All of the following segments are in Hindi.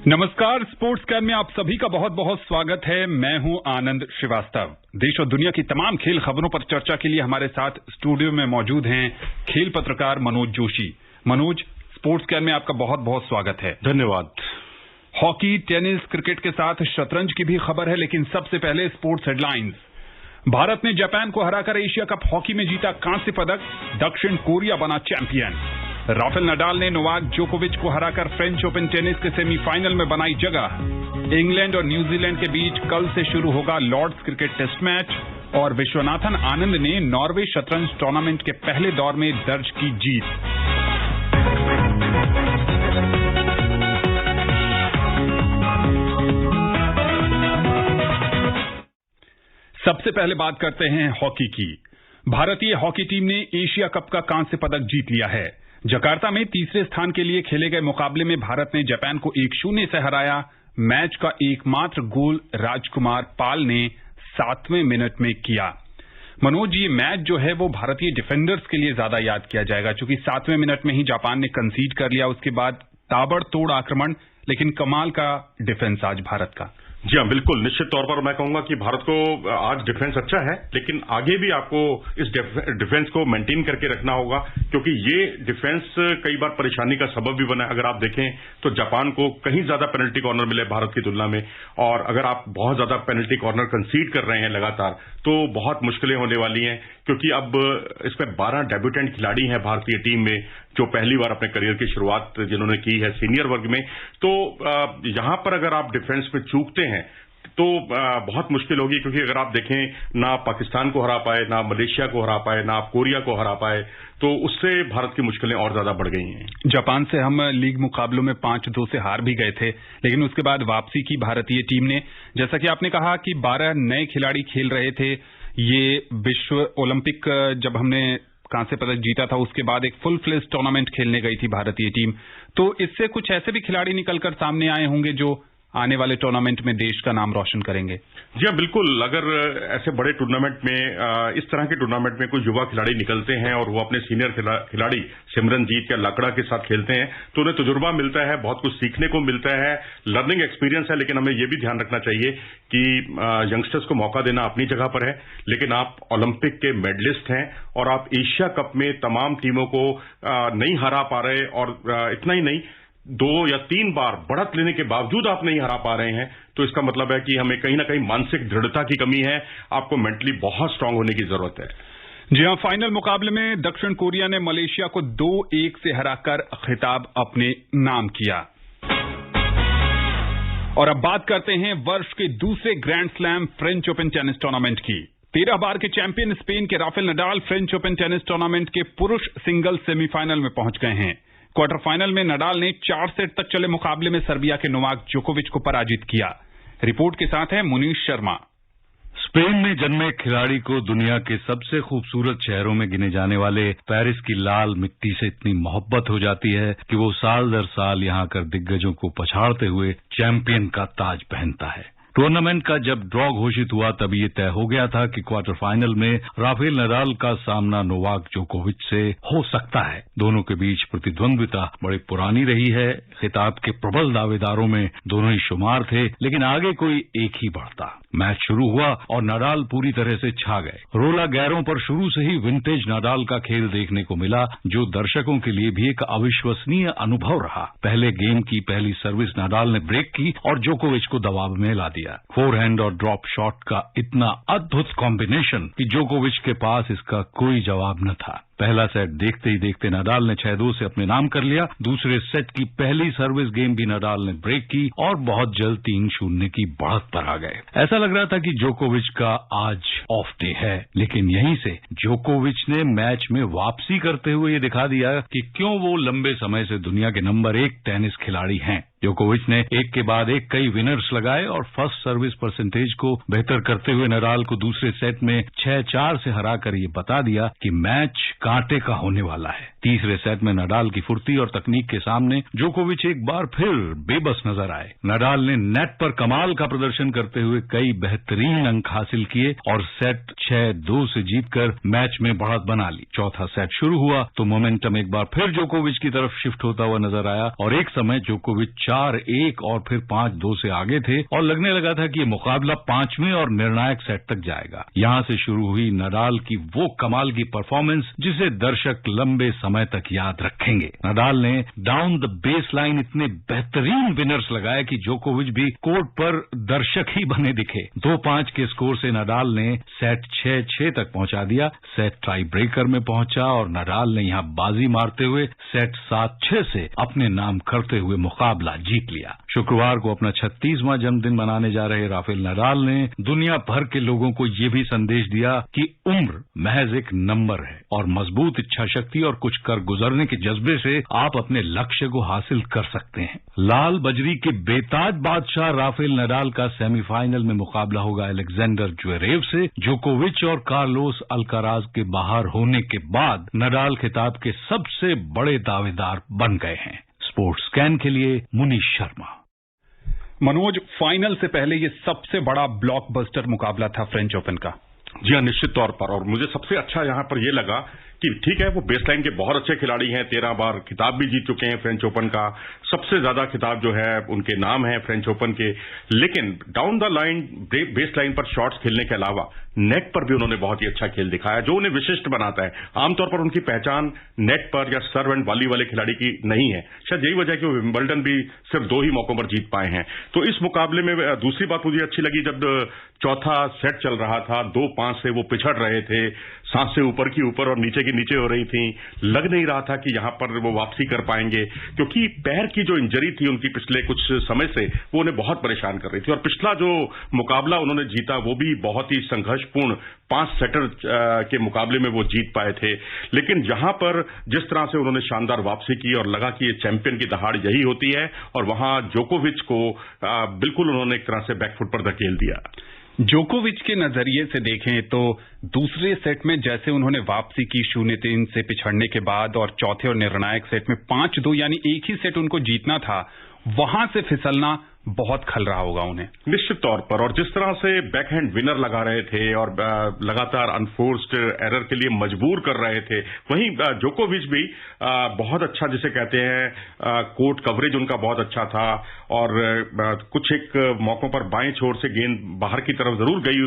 नमस्कार, स्पोर्ट्स कैन में आप सभी का बहुत बहुत स्वागत है। मैं हूं आनंद श्रीवास्तव। देश और दुनिया की तमाम खेल खबरों पर चर्चा के लिए हमारे साथ स्टूडियो में मौजूद हैं खेल पत्रकार मनोज जोशी। मनोज, स्पोर्ट्स कैन में आपका बहुत बहुत स्वागत है। धन्यवाद। हॉकी, टेनिस, क्रिकेट के साथ शतरंज की भी खबर है, लेकिन सबसे पहले स्पोर्ट्स हेडलाइंस। भारत ने जापान को हराकर एशिया कप हॉकी में जीता कांस्य पदक, दक्षिण कोरिया बना चैंपियन। राफेल नडाल ने नोवाक जोकोविच को हराकर फ्रेंच ओपन टेनिस के सेमीफाइनल में बनाई जगह। इंग्लैंड और न्यूजीलैंड के बीच कल से शुरू होगा लॉर्ड्स क्रिकेट टेस्ट मैच। और विश्वनाथन आनंद ने नॉर्वे शतरंज टूर्नामेंट के पहले दौर में दर्ज की जीत। सबसे पहले बात करते हैं हॉकी की। भारतीय हॉकी टीम ने एशिया कप का कांस्य पदक जीत लिया है। जकार्ता में तीसरे स्थान के लिए खेले गए मुकाबले में भारत ने जापान को 1-0 से हराया। मैच का एकमात्र गोल राजकुमार पाल ने 7वें मिनट में किया। मनोज, ये मैच जो है वो भारतीय डिफेंडर्स के लिए ज्यादा याद किया जाएगा, क्योंकि 7वें मिनट में ही जापान ने कंसीड कर लिया। उसके बाद ताबड़तोड़ आक्रमण, लेकिन कमाल का डिफेंस आज भारत का। जी हाँ, बिल्कुल। निश्चित तौर पर मैं कहूंगा कि भारत को आज डिफेंस अच्छा है, लेकिन आगे भी आपको इस डिफेंस को मेंटेन करके रखना होगा, क्योंकि ये डिफेंस कई बार परेशानी का सबब भी बना है। अगर आप देखें तो जापान को कहीं ज्यादा पेनल्टी कॉर्नर मिले भारत की तुलना में, और अगर आप बहुत ज्यादा पेनल्टी कॉर्नर कंसीड कर रहे हैं लगातार, तो बहुत मुश्किलें होने वाली हैं। क्योंकि अब इसमें 12 डेब्यूटेंट खिलाड़ी हैं भारतीय टीम में, जो पहली बार अपने करियर की शुरुआत जिन्होंने की है सीनियर वर्ग में। तो यहां पर अगर आप डिफेंस में चूकते हैं तो बहुत मुश्किल होगी, क्योंकि अगर आप देखें ना पाकिस्तान को हरा पाए, ना मलेशिया को हरा पाए, ना आप कोरिया को हरा पाए, तो उससे भारत की मुश्किलें और ज्यादा बढ़ गई हैं। जापान से हम लीग मुकाबलों में 5-2 से हार भी गए थे, लेकिन उसके बाद वापसी की भारतीय टीम ने। जैसा कि आपने कहा कि 12 नए खिलाड़ी खेल रहे थे। ये विश्व ओलंपिक जब हमने कांस्य पदक जीता था, उसके बाद एक फुल फ्लेज टूर्नामेंट खेलने गई थी भारतीय टीम। तो इससे कुछ ऐसे भी खिलाड़ी निकलकर सामने आए होंगे जो आने वाले टूर्नामेंट में देश का नाम रोशन करेंगे। जी हाँ, बिल्कुल। अगर ऐसे बड़े टूर्नामेंट में, इस तरह के टूर्नामेंट में कोई युवा खिलाड़ी निकलते हैं और वो अपने सीनियर खिलाड़ी सिमरनजीत या लाकड़ा के साथ खेलते हैं, तो उन्हें तजुर्बा मिलता है, बहुत कुछ सीखने को मिलता है, लर्निंग एक्सपीरियंस है। लेकिन हमें यह भी ध्यान रखना चाहिए कि यंगस्टर्स को मौका देना अपनी जगह पर है, लेकिन आप ओलंपिक के मेडलिस्ट हैं और आप एशिया कप में तमाम टीमों को नहीं हरा पा रहे, और इतना ही नहीं, 2 या 3 बार बढ़त लेने के बावजूद आप नहीं हरा पा रहे हैं, तो इसका मतलब है कि हमें कहीं ना कहीं मानसिक दृढ़ता की कमी है। आपको मेंटली बहुत स्ट्रांग होने की जरूरत है। जी हां, फाइनल मुकाबले में दक्षिण कोरिया ने मलेशिया को 2-1 से हराकर खिताब अपने नाम किया। और अब बात करते हैं वर्ष के दूसरे grand slam French open tennis tournament की। 13 बार के चैंपियन स्पेन के Rafael Nadal French open tennis tournament के पुरुष सिंगल सेमीफाइनल में पहुंच गए हैं। क्वार्टर फाइनल में नडाल ने 4 सेट तक चले मुकाबले में सर्बिया के नोवाक जोकोविच को पराजित किया। रिपोर्ट के साथ है मुनीश शर्मा। स्पेन में जन्मे खिलाड़ी को दुनिया के सबसे खूबसूरत शहरों में गिने जाने वाले पेरिस की लाल मिट्टी से इतनी मोहब्बत हो जाती है कि वो साल दर साल यहाँ आकर दिग्गजों को पछाड़ते हुए चैंपियन का ताज पहनता है। टूर्नामेंट का जब ड्रॉ घोषित हुआ तब ये तय हो गया था कि क्वार्टर फाइनल में राफेल नडाल का सामना नोवाक जोकोविच से हो सकता है। दोनों के बीच प्रतिद्वंद्विता बड़ी पुरानी रही है। खिताब के प्रबल दावेदारों में दोनों ही शुमार थे, लेकिन आगे कोई एक ही बढ़ता। मैच शुरू हुआ और नडाल पूरी तरह से छा गए। रोला गैरों पर शुरू से ही विंटेज नडाल का खेल देखने को मिला, जो दर्शकों के लिए भी एक अविश्वसनीय अनुभव रहा। पहले गेम की पहली सर्विस नडाल ने ब्रेक की और जोकोविच को दबाव में ला दिया। फोरहैंड और ड्रॉप शॉट का इतना अद्भुत कॉम्बिनेशन कि जोकोविच के पास इसका कोई जवाब न था। पहला सेट देखते ही देखते नडाल ने 6-2 से अपने नाम कर लिया। दूसरे सेट की पहली सर्विस गेम भी नडाल ने ब्रेक की और बहुत जल्द 3-0 की बढ़त पर आ गए। ऐसा लग रहा था कि जोकोविच का आज ऑफ डे है, लेकिन यहीं से जोकोविच ने मैच में वापसी करते हुए ये दिखा दिया कि क्यों वो लंबे समय से दुनिया के नंबर 1 टेनिस खिलाड़ी हैं। जोकोविच ने एक के बाद एक कई विनर्स लगाए और फर्स्ट सर्विस परसेंटेज को बेहतर करते हुए नडाल को दूसरे सेट में 6-4 से हराकर ये बता दिया कि मैच कांटे का होने वाला है। तीसरे सेट में नडाल की फुर्ती और तकनीक के सामने जोकोविच एक बार फिर बेबस नजर आए। नडाल ने नेट पर कमाल का प्रदर्शन करते हुए कई बेहतरीन अंक हासिल किए और सेट 6-2 से जीतकर मैच में बढ़त बना ली। चौथा सेट शुरू हुआ तो मोमेंटम एक बार फिर जोकोविच की तरफ शिफ्ट होता हुआ नजर आया और एक समय जोकोविच 4-1 और फिर 5-2 से आगे थे और लगने लगा था कि ये मुकाबला 5वें और निर्णायक सेट तक जाएगा। यहां से शुरू हुई नडाल की वो कमाल की परफॉर्मेंस जिसे दर्शक लंबे समय तक याद रखेंगे। नडाल ने डाउन द बेस लाइन इतने बेहतरीन विनर्स लगाए कि जोकोविच भी कोर्ट पर दर्शक ही बने दिखे। 2-5 के स्कोर से नडाल ने सेट 6-6 तक पहुंचा दिया। सेट टाई ब्रेकर में पहुंचा और नडाल ने यहां बाजी मारते हुए सेट 7-6 से अपने नाम करते हुए मुकाबला जीत लिया। शुक्रवार को अपना 36वां जन्मदिन मनाने जा रहे राफेल नडाल ने दुनिया भर के लोगों को ये भी संदेश दिया कि उम्र महज एक नंबर है और मजबूत इच्छा शक्ति और कुछ कर गुजरने के जज्बे से आप अपने लक्ष्य को हासिल कर सकते हैं। लाल बजरी के बेताज बादशाह राफेल नडाल का सेमीफाइनल में मुकाबला होगा अलेक्जेंडर ज्वेरेव से। जोकोविच और कार्लोस अल्काराज के बाहर होने के बाद नडाल खिताब के सबसे बड़े दावेदार बन गए हैं। स्पोर्ट्स स्कैन के लिए मुनीश शर्मा। मनोज, फाइनल से पहले ये सबसे बड़ा ब्लॉकबस्टर मुकाबला था फ्रेंच ओपन का। जी हाँ, निश्चित तौर पर। और मुझे सबसे अच्छा यहां पर यह लगा कि ठीक है, वो बेसलाइन के बहुत अच्छे खिलाड़ी हैं, 13 बार खिताब भी जीत चुके हैं फ्रेंच ओपन का। सबसे ज्यादा खिताब जो है उनके नाम है फ्रेंच ओपन के। लेकिन डाउन द लाइन बेसलाइन पर शॉट्स खेलने के अलावा नेट पर भी उन्होंने बहुत ही अच्छा खेल दिखाया, जो उन्हें विशिष्ट बनाता है। आमतौर पर उनकी पहचान नेट पर या सर्व एंड वॉली वाले खिलाड़ी की नहीं है। शायद यही वजह है कि वो विंबलडन भी सिर्फ 2 ही मौकों पर जीत पाए हैं। तो इस मुकाबले में दूसरी बात मुझे अच्छी लगी, जब चौथा सेट चल रहा था, 2-5 से वो पिछड़ रहे थे, सांस से ऊपर की ऊपर और नीचे की नीचे हो रही थी। लग नहीं रहा था कि यहां पर वो वापसी कर पाएंगे, क्योंकि पैर की जो इंजरी थी उनकी पिछले कुछ समय से, वो उन्हें बहुत परेशान कर रही थी। और पिछला जो मुकाबला उन्होंने जीता वो भी बहुत ही संघर्षपूर्ण 5 सेटर के मुकाबले में वो जीत पाए थे। लेकिन यहां पर जिस तरह से उन्होंने शानदार वापसी की और लगा कि ये चैंपियन की दहाड़ यही होती है, और वहां जोकोविच को बिल्कुल उन्होंने एक तरह से बैकफुट पर धकेल दिया। जोकोविच के नजरिए से देखें तो दूसरे सेट में जैसे उन्होंने वापसी की 0-3 से पिछड़ने के बाद, और चौथे और निर्णायक सेट में 5-2 यानी एक ही सेट उनको जीतना था, वहां से फिसलना बहुत खल रहा होगा उन्हें। निश्चित तौर पर। और जिस तरह से बैकहैंड विनर लगा रहे थे और लगातार अनफोर्स्ड एरर के लिए मजबूर कर रहे थे, वहीं जोकोविच भी बहुत अच्छा, जिसे कहते हैं कोर्ट कवरेज उनका बहुत अच्छा था। और कुछ एक मौकों पर बाएं छोर से गेंद बाहर की तरफ जरूर गई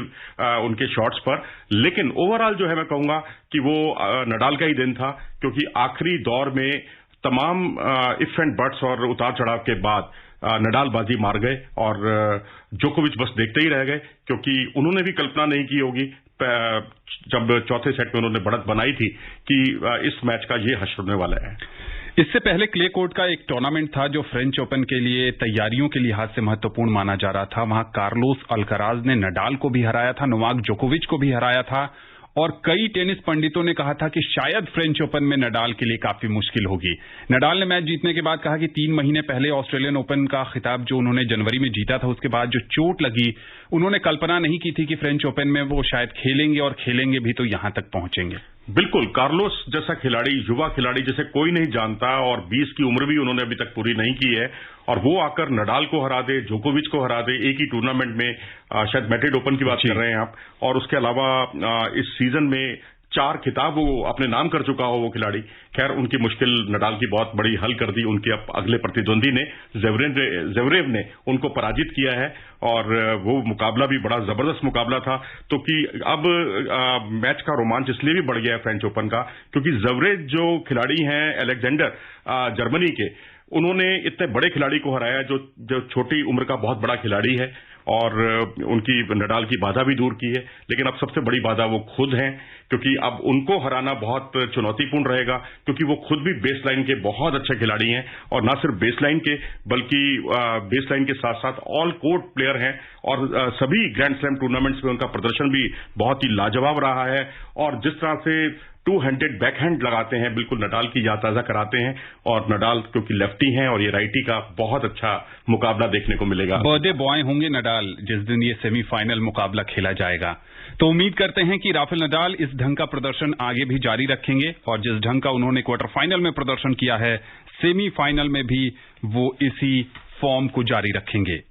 उनके शॉट्स पर, लेकिन ओवरऑल जो है मैं कहूंगा कि वो नडाल का ही दिन था, क्योंकि आखिरी दौर में तमाम इफ एंड बट्स और उतार चढ़ाव के बाद नडाल बाजी मार गए और जोकोविच बस देखते ही रह गए, क्योंकि उन्होंने भी कल्पना नहीं की होगी जब चौथे सेट में उन्होंने बढ़त बनाई थी कि इस मैच का ये हश्र होने वाला है। इससे पहले क्ले कोर्ट का एक टूर्नामेंट था जो फ्रेंच ओपन के लिए तैयारियों के लिहाज से महत्वपूर्ण माना जा रहा था। वहां कार्लोस अल्काराज ने नडाल को भी हराया था, नोवाक जोकोविच को भी हराया था, और कई टेनिस पंडितों ने कहा था कि शायद फ्रेंच ओपन में नडाल के लिए काफी मुश्किल होगी। नडाल ने मैच जीतने के बाद कहा कि 3 महीने पहले ऑस्ट्रेलियन ओपन का खिताब जो उन्होंने जनवरी में जीता था, उसके बाद जो चोट लगी, उन्होंने कल्पना नहीं की थी कि फ्रेंच ओपन में वो शायद खेलेंगे, और खेलेंगे भी तो यहां तक पहुंचेंगे। बिल्कुल, कार्लोस जैसा खिलाड़ी, युवा खिलाड़ी जिसे कोई नहीं जानता, और 20 की उम्र भी उन्होंने अभी तक पूरी नहीं की है, और वो आकर नडाल को हरा दे, जोकोविच को हरा दे एक ही टूर्नामेंट में। शायद मैड्रिड ओपन की बात कर रहे हैं आप। और उसके अलावा इस सीजन में 4 खिताब वो अपने नाम कर चुका हो वो खिलाड़ी। खैर, उनकी मुश्किल नडाल की बहुत बड़ी हल कर दी उनके अगले प्रतिद्वंदी ने, ज़वेरेव ने उनको पराजित किया है, और वो मुकाबला भी बड़ा जबरदस्त मुकाबला था। तो कि अब मैच का रोमांच इसलिए भी बढ़ गया है फ्रेंच ओपन का, क्योंकि ज़वेरेव जो खिलाड़ी हैं अलेक्जेंडर जर्मनी के, उन्होंने इतने बड़े खिलाड़ी को हराया जो छोटी उम्र का बहुत बड़ा खिलाड़ी है, और उनकी नडाल की बाधा भी दूर की है। लेकिन अब सबसे बड़ी बाधा वो खुद हैं, क्योंकि अब उनको हराना बहुत चुनौतीपूर्ण रहेगा, क्योंकि वो खुद भी बेसलाइन के बहुत अच्छे खिलाड़ी हैं, और ना सिर्फ बेसलाइन के बल्कि बेसलाइन के साथ साथ ऑल कोर्ट प्लेयर हैं, और सभी ग्रैंड स्लैम टूर्नामेंट्स में उनका प्रदर्शन भी बहुत ही लाजवाब रहा है। और जिस तरह से 2-हैंडेड बैकहैंड लगाते हैं, बिल्कुल नडाल की याद ताजा कराते हैं। और नडाल क्योंकि लेफ्टी हैं और ये राइटी का बहुत अच्छा मुकाबला देखने को मिलेगा। बर्थडे बॉय होंगे नडाल जिस दिन ये सेमीफाइनल मुकाबला खेला जाएगा। तो उम्मीद करते हैं कि राफेल नडाल इस ढंग का प्रदर्शन आगे भी जारी रखेंगे और जिस ढंग का उन्होंने क्वार्टर फाइनल में प्रदर्शन किया है, सेमीफाइनल में भी वो इसी फॉर्म को जारी रखेंगे।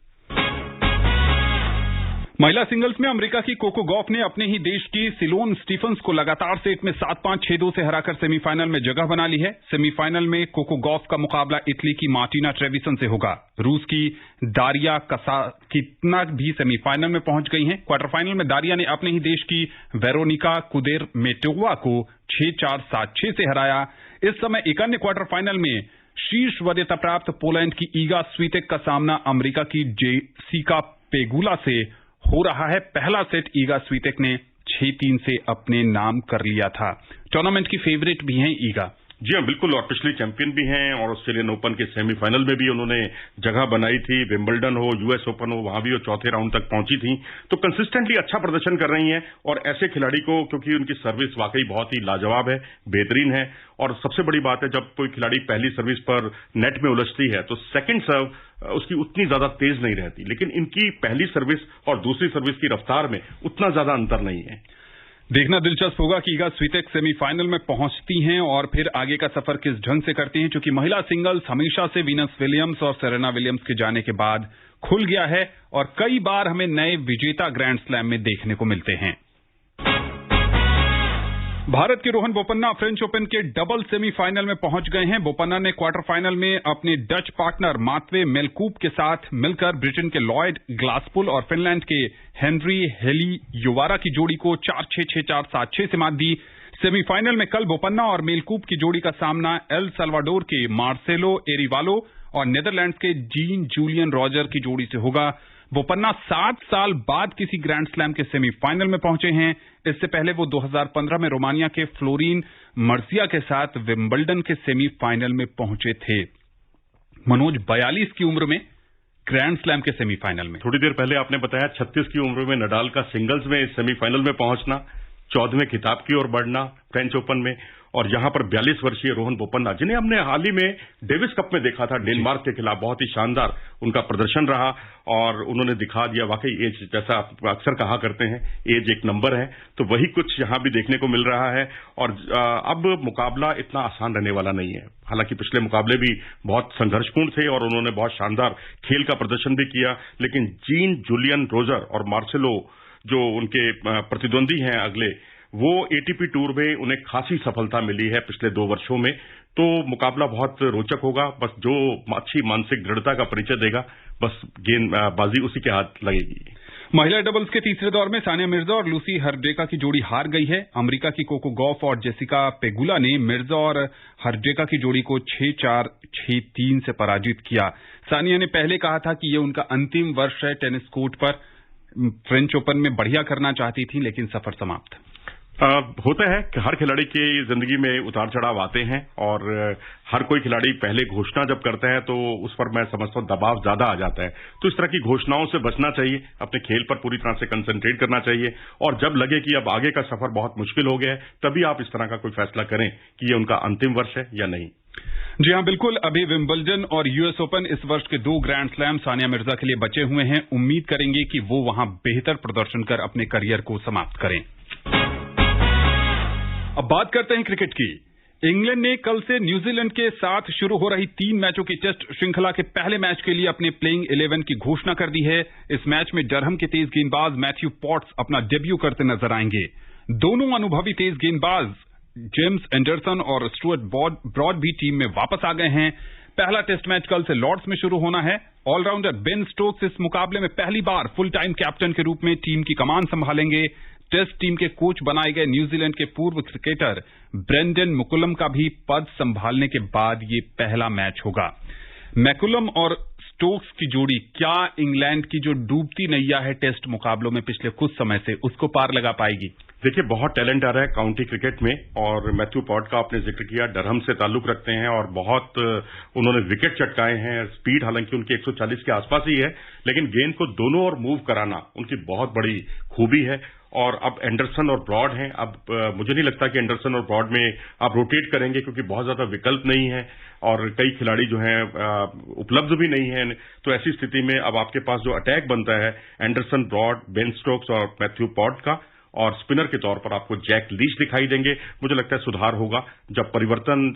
महिला सिंगल्स में अमेरिका की कोको गॉफ ने अपने ही देश की सिलोन स्टीफन्स को लगातार सेट में 7-5, 6-2 से हराकर सेमीफाइनल में जगह बना ली है। सेमीफाइनल में कोको गॉफ का मुकाबला इटली की मार्टिना ट्रेविसन से होगा। रूस की दारिया कसाकितना भी सेमीफाइनल में पहुंच गई हैं। क्वार्टर फाइनल में दारिया ने अपने ही देश की वेरोनिका कुदेरमेटोवा को 6-4, 7-6 से हराया। इस समय एक अन्य क्वार्टर फाइनल में शीर्ष वरीयता प्राप्त पोलैंड की ईगा स्वीटेक का सामना अमेरिका की जेसिका पेगुला से हो रहा है। पहला सेट ईगा स्वीटेक ने 6-3 से अपने नाम कर लिया था। टूर्नामेंट की फेवरेट भी हैं ईगा। जी हाँ, बिल्कुल, और पिछले चैंपियन भी हैं और ऑस्ट्रेलियन ओपन के सेमीफाइनल में भी उन्होंने जगह बनाई थी। विंबलडन हो, यूएस ओपन हो, वहां भी वो चौथे राउंड तक पहुंची थी। तो कंसिस्टेंटली अच्छा प्रदर्शन कर रही हैं और ऐसे खिलाड़ी को, क्योंकि उनकी सर्विस वाकई बहुत ही लाजवाब है, बेहतरीन है, और सबसे बड़ी बात है जब कोई खिलाड़ी पहली सर्विस पर नेट में उलझती है तो सेकंड सर्व उसकी उतनी ज्यादा तेज नहीं रहती, लेकिन इनकी पहली सर्विस और दूसरी सर्विस की रफ्तार में उतना ज्यादा अंतर नहीं है। देखना दिलचस्प होगा कि ईगा स्वीटेक सेमीफाइनल में पहुंचती हैं और फिर आगे का सफर किस ढंग से करती हैं, क्योंकि महिला सिंगल्स हमेशा से वीनस विलियम्स और सेरेना विलियम्स के जाने के बाद खुल गया है और कई बार हमें नए विजेता ग्रैंड स्लैम में देखने को मिलते हैं। भारत के रोहन बोपन्ना फ्रेंच ओपन के डबल सेमीफाइनल में पहुंच गए हैं। बोपन्ना ने क्वार्टर फाइनल में अपने डच पार्टनर मात्वे मेलकूप के साथ मिलकर ब्रिटेन के लॉयड ग्लासपुल और फिनलैंड के हेनरी हेलीयोवारा की जोड़ी को 4-6, 6-4, 7-6 से मात दी। सेमीफाइनल में कल बोपन्ना और मेलकूप की जोड़ी का सामना एल साल्वाडोर के मार्सेलो एरिवालो और नीदरलैंड्स के जीन जूलियन रॉजर की जोड़ी से होगा। बोपन्ना 7 साल बाद किसी ग्रैंड स्लैम के सेमीफाइनल में पहुंचे हैं। इससे पहले वो 2015 में रोमानिया के फ्लोरिन मर्सिया के साथ विंबलडन के सेमीफाइनल में पहुंचे थे। मनोज, 42 की उम्र में ग्रैंड स्लैम के सेमीफाइनल में। थोड़ी देर पहले आपने बताया 36 की उम्र में नडाल का सिंगल्स में सेमीफाइनल में पहुंचना, 14वें खिताब की ओर बढ़ना फ्रेंच ओपन में, और यहां पर 42 वर्षीय रोहन बोपन्ना, जिन्हें हमने हाल ही में डेविस कप में देखा था डेनमार्क के खिलाफ, बहुत ही शानदार उनका प्रदर्शन रहा और उन्होंने दिखा दिया वाकई एज, जैसा आप अक्सर कहा करते हैं, एज एक नंबर है, तो वही कुछ यहां भी देखने को मिल रहा है। और अब मुकाबला इतना आसान रहने वाला नहीं है। हालांकि पिछले मुकाबले भी बहुत संघर्षपूर्ण थे और उन्होंने बहुत शानदार खेल का प्रदर्शन भी किया, लेकिन जीन जूलियन रोजर और मार्सेलो जो उनके प्रतिद्वंदी हैं अगले, वो एटीपी टूर में उन्हें खासी सफलता मिली है पिछले 2 वर्षों में। तो मुकाबला बहुत रोचक होगा। बस जो अच्छी मानसिक दृढ़ता का परिचय देगा, बस गेंदबाजी उसी के हाथ लगेगी। महिला डबल्स के तीसरे दौर में सानिया मिर्जा और लूसी हर्डेका की जोड़ी हार गई है। अमेरिका की कोको गॉफ और जेसिका पेगुला ने मिर्जा और हर्डेका की जोड़ी को 6-4, 6-3 से पराजित किया। सानिया ने पहले कहा था कि यह उनका अंतिम वर्ष है टेनिस कोर्ट पर। फ्रेंच ओपन में बढ़िया करना चाहती थी, लेकिन सफर समाप्त। होता है कि हर खिलाड़ी की जिंदगी में उतार चढ़ाव आते हैं और हर कोई खिलाड़ी पहले घोषणा जब करता है तो उस पर मैं समझता हूं दबाव ज्यादा आ जाता है। तो इस तरह की घोषणाओं से बचना चाहिए, अपने खेल पर पूरी तरह से कंसंट्रेट करना चाहिए और जब लगे कि अब आगे का सफर बहुत मुश्किल हो गया है, तभी आप इस तरह का कोई फैसला करें कि ये उनका अंतिम वर्ष है या नहीं। जी हां, बिल्कुल। अभी विंबलडन और यूएस ओपन इस वर्ष के 2 ग्रैंड स्लैम सानिया मिर्जा के लिए बचे हुए हैं। उम्मीद करेंगे कि वो वहां बेहतर प्रदर्शन कर अपने करियर को समाप्त करें। अब बात करते हैं क्रिकेट की। इंग्लैंड ने कल से न्यूजीलैंड के साथ शुरू हो रही 3 मैचों की टेस्ट श्रृंखला के पहले मैच के लिए अपने प्लेइंग 11 की घोषणा कर दी है। इस मैच में डरहम के तेज गेंदबाज मैथ्यू पॉट्स अपना डेब्यू करते नजर आएंगे। दोनों अनुभवी तेज गेंदबाज जेम्स एंडरसन और स्टुअर्ट ब्रॉड भी टीम में वापस आ गए हैं। पहला टेस्ट मैच कल से लॉर्ड्स में शुरू होना है। ऑलराउंडर बेन स्टोक्स इस मुकाबले में पहली बार फुल टाइम कैप्टन के रूप में टीम की कमान संभालेंगे। टेस्ट टीम के कोच बनाए गए न्यूजीलैंड के पूर्व क्रिकेटर ब्रेंडन मैकुलम का भी पद संभालने के बाद ये पहला मैच होगा। मैकुलम और स्टोक्स की जोड़ी क्या इंग्लैंड की जो डूबती नैया है टेस्ट मुकाबलों में पिछले कुछ समय से, उसको पार लगा पाएगी? देखिए, बहुत टैलेंट आ रहा है काउंटी क्रिकेट में और मैथ्यू पॉट का आपने जिक्र किया, डरहम से ताल्लुक रखते हैं और बहुत उन्होंने विकेट चटकाए हैं। स्पीड हालांकि उनकी 140 के आसपास ही है, लेकिन गेंद को दोनों ओर मूव कराना उनकी बहुत बड़ी खूबी है। और अब एंडरसन और ब्रॉड हैं। अब मुझे नहीं लगता कि एंडरसन और ब्रॉड में आप रोटेट करेंगे, क्योंकि बहुत ज्यादा विकल्प नहीं है और कई खिलाड़ी जो हैं उपलब्ध भी नहीं है। तो ऐसी स्थिति में अब आपके पास जो अटैक बनता है एंडरसन, ब्रॉड, बेन स्टोक्स और मैथ्यू पॉट का, और स्पिनर के तौर पर आपको जैक लीच दिखाई देंगे। मुझे लगता है सुधार होगा जब परिवर्तन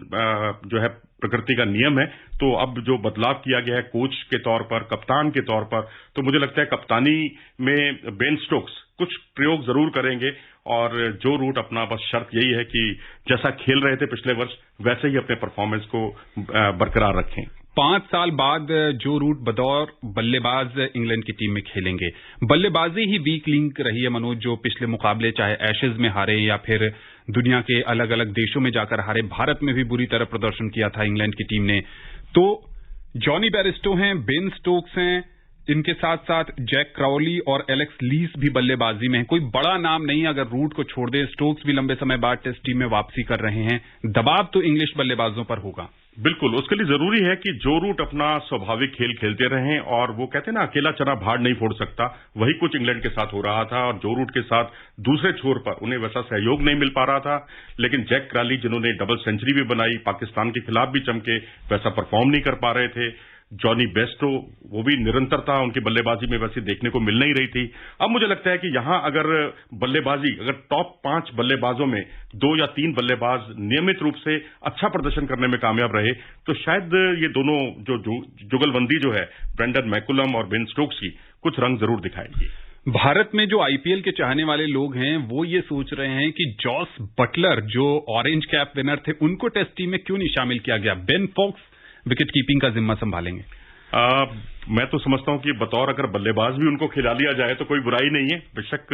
जो है प्रकृति का नियम है, तो अब जो बदलाव किया गया है कोच के तौर पर, कप्तान के तौर पर, तो मुझे लगता है कप्तानी में बेन स्टोक्स कुछ प्रयोग जरूर करेंगे और जो रूट अपना, बस शर्त यही है कि जैसा खेल रहे थे पिछले वर्ष वैसे ही अपने परफॉर्मेंस को बरकरार रखें। 5 साल बाद जो रूट बतौर बल्लेबाज इंग्लैंड की टीम में खेलेंगे। बल्लेबाजी ही वीक लिंक रही है मनोज, जो पिछले मुकाबले चाहे एशेज में हारे या फिर दुनिया के अलग अलग देशों में जाकर हारे, भारत में भी बुरी तरह प्रदर्शन किया था इंग्लैंड की टीम ने। तो जॉनी बेयरस्टो हैं, बेन स्टोक्स हैं, इनके साथ साथ जैक क्राउली और एलेक्स लीस भी बल्लेबाजी में है। कोई बड़ा नाम नहीं अगर रूट को छोड़ दे। स्टोक्स भी लंबे समय बाद टेस्ट टीम में वापसी कर रहे हैं। दबाव तो इंग्लिश बल्लेबाजों पर होगा। बिल्कुल, उसके लिए जरूरी है कि जो रूट अपना स्वाभाविक खेल खेलते रहें, और वो कहते हैं ना अकेला चना भाड़ नहीं फोड़ सकता, वही कुछ इंग्लैंड के साथ हो रहा था। और जो रूट के साथ दूसरे छोर पर उन्हें वैसा सहयोग नहीं मिल पा रहा था, लेकिन जैक क्राली जिन्होंने डबल सेंचुरी भी बनाई, पाकिस्तान के खिलाफ भी चमके, वैसा परफॉर्म नहीं कर पा रहे थे। जॉनी बेस्टो, वो भी निरंतरता उनकी बल्लेबाजी में वैसे देखने को मिल नहीं रही थी। अब मुझे लगता है कि यहां अगर बल्लेबाजी, अगर टॉप 5 बल्लेबाजों में 2 या 3 बल्लेबाज नियमित रूप से अच्छा प्रदर्शन करने में कामयाब रहे, तो शायद ये दोनों जो जुगलबंदी जो है ब्रेंडन मैकुलम और बेन स्टोक्स की, कुछ रंग जरूर दिखाएगी। भारत में जो आईपीएल के चाहने वाले लोग हैं वो ये सोच रहे हैं कि जॉस बटलर जो ऑरेंज कैप विनर थे, उनको टेस्ट टीम में क्यों नहीं शामिल किया गया। बेन फॉक्स विकेट कीपिंग का जिम्मा संभालेंगे। मैं तो समझता हूं कि बतौर अगर बल्लेबाज भी उनको खिला लिया जाए तो कोई बुराई नहीं है। बेशक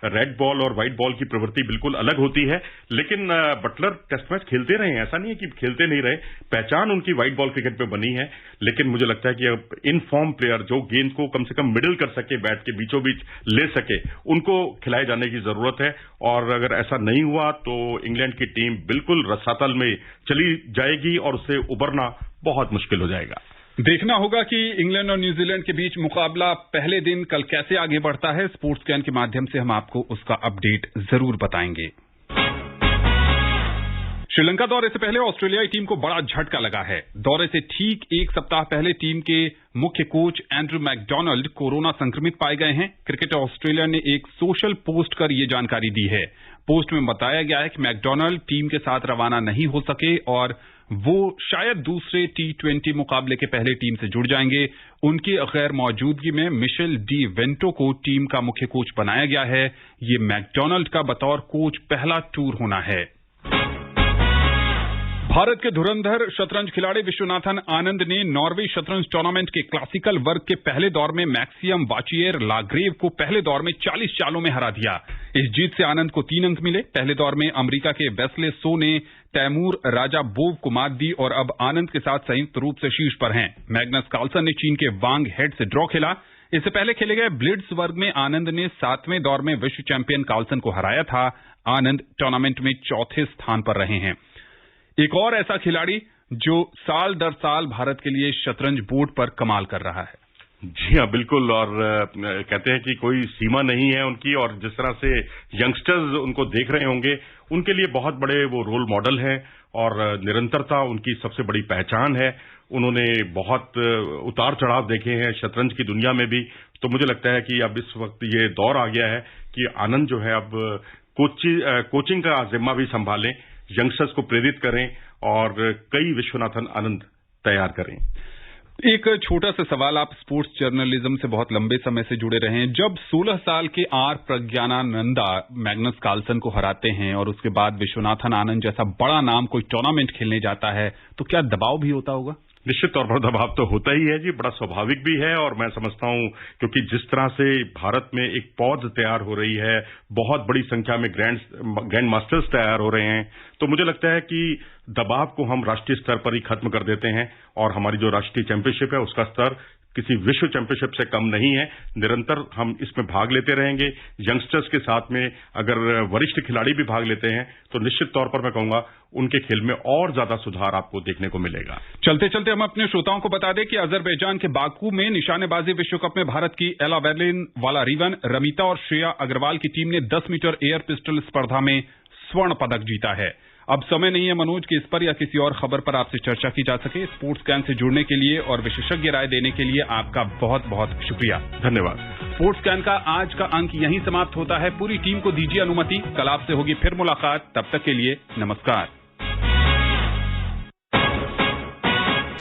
रेड बॉल और व्हाइट बॉल की प्रवृत्ति बिल्कुल अलग होती है, लेकिन बटलर टेस्ट मैच खेलते रहे हैं, ऐसा नहीं है कि खेलते नहीं रहे। पहचान उनकी व्हाइट बॉल क्रिकेट पे बनी है, लेकिन मुझे लगता है कि अब इन फॉर्म प्लेयर जो गेंद को कम से कम मिडिल कर सके, बैट के बीचों बीच ले सके, उनको खिलाए जाने की जरूरत है। और अगर ऐसा नहीं हुआ तो इंग्लैंड की टीम बिल्कुल रसातल में चली जाएगी और उससे उबरना बहुत मुश्किल हो जाएगा। देखना होगा कि इंग्लैंड और न्यूजीलैंड के बीच मुकाबला पहले दिन कल कैसे आगे बढ़ता है। स्पोर्ट्स स्कैन के माध्यम से हम आपको उसका अपडेट जरूर बताएंगे। श्रीलंका दौरे से पहले ऑस्ट्रेलियाई टीम को बड़ा झटका लगा है। दौरे से ठीक 1 सप्ताह पहले टीम के मुख्य कोच एंड्रू मैकडोनाल्ड कोरोना संक्रमित पाए गए हैं। क्रिकेट ऑस्ट्रेलिया ने एक सोशल पोस्ट कर यह जानकारी दी है। पोस्ट में बताया गया है कि मैकडोनाल्ड टीम के साथ रवाना नहीं हो सके और वो शायद दूसरे T20 मुकाबले के पहले टीम से जुड़ जाएंगे। उनकी गैर मौजूदगी में मिशेल डी वेंटो को टीम का मुख्य कोच बनाया गया है। ये मैकडोनाल्ड का बतौर कोच पहला टूर होना है। भारत के धुरंधर शतरंज खिलाड़ी विश्वनाथन आनंद ने नॉर्वे शतरंज टूर्नामेंट के क्लासिकल वर्ग के पहले दौर में मैक्सियम वाचिएर लाग्रेव को पहले दौर में 40 चालों में हरा दिया। इस जीत से आनंद को 3 अंक मिले। पहले दौर में अमेरिका के वेस्ले सो ने तैमूर राजाबोव को मात दी और अब आनंद के साथ संयुक्त रूप से शीर्ष पर हैं। मैग्नस कार्लसन ने चीन के वांग हेड से ड्रॉ खेला। इससे पहले खेले गए ब्लिट्ज वर्ग में आनंद ने 7वें दौर में विश्व चैंपियन कार्लसन को हराया था। आनंद टूर्नामेंट में 4थे स्थान पर रहे हैं। एक और ऐसा खिलाड़ी जो साल दर साल भारत के लिए शतरंज बोर्ड पर कमाल कर रहा है। जी हाँ, बिल्कुल। और कहते हैं कि कोई सीमा नहीं है उनकी, और जिस तरह से यंगस्टर्स उनको देख रहे होंगे, उनके लिए बहुत बड़े वो रोल मॉडल हैं और निरंतरता उनकी सबसे बड़ी पहचान है। उन्होंने बहुत उतार चढ़ाव देखे हैं शतरंज की दुनिया में भी। तो मुझे लगता है कि अब इस वक्त ये दौर आ गया है कि आनंद जो है अब कोचिंग का जिम्मा भी संभालें, यंगस्टर्स को प्रेरित करें और कई विश्वनाथन आनंद तैयार करें। एक छोटा सा सवाल, आप स्पोर्ट्स जर्नलिज्म से बहुत लंबे समय से जुड़े रहे हैं। जब 16 साल के आर प्रज्ञानानंदा मैग्नस कार्लसन को हराते हैं और उसके बाद विश्वनाथन आनंद जैसा बड़ा नाम कोई टूर्नामेंट खेलने जाता है, तो क्या दबाव भी होता होगा? निश्चित तौर पर दबाव तो होता ही है जी, बड़ा स्वाभाविक भी है। और मैं समझता हूं क्योंकि जिस तरह से भारत में एक पौध तैयार हो रही है, बहुत बड़ी संख्या में ग्रैंड मास्टर्स तैयार हो रहे हैं, तो मुझे लगता है कि दबाव को हम राष्ट्रीय स्तर पर ही खत्म कर देते हैं। और हमारी जो राष्ट्रीय चैंपियनशिप है उसका स्तर किसी विश्व चैंपियनशिप से कम नहीं है। निरंतर हम इसमें भाग लेते रहेंगे। यंगस्टर्स के साथ में अगर वरिष्ठ खिलाड़ी भी भाग लेते हैं तो निश्चित तौर पर मैं कहूंगा उनके खेल में और ज्यादा सुधार आपको देखने को मिलेगा। चलते चलते हम अपने श्रोताओं को बता दें कि अजरबैजान के बाकू में निशानेबाजी विश्व कप में भारत की एला वेलिन, वालारिवन, रमिता और श्रेया अग्रवाल की टीम ने 10 मीटर एयर पिस्टल स्पर्धा में स्वर्ण पदक जीता है। अब समय नहीं है मनोज कि इस पर या किसी और खबर पर आपसे चर्चा की जा सके। स्पोर्ट्स स्कैन से जुड़ने के लिए और विशेषज्ञ राय देने के लिए आपका बहुत बहुत शुक्रिया। धन्यवाद। स्पोर्ट्स कैन का आज का अंक यहीं समाप्त होता है। पूरी टीम को दीजिए अनुमति, कल आपसे होगी फिर मुलाकात। तब तक के लिए नमस्कार।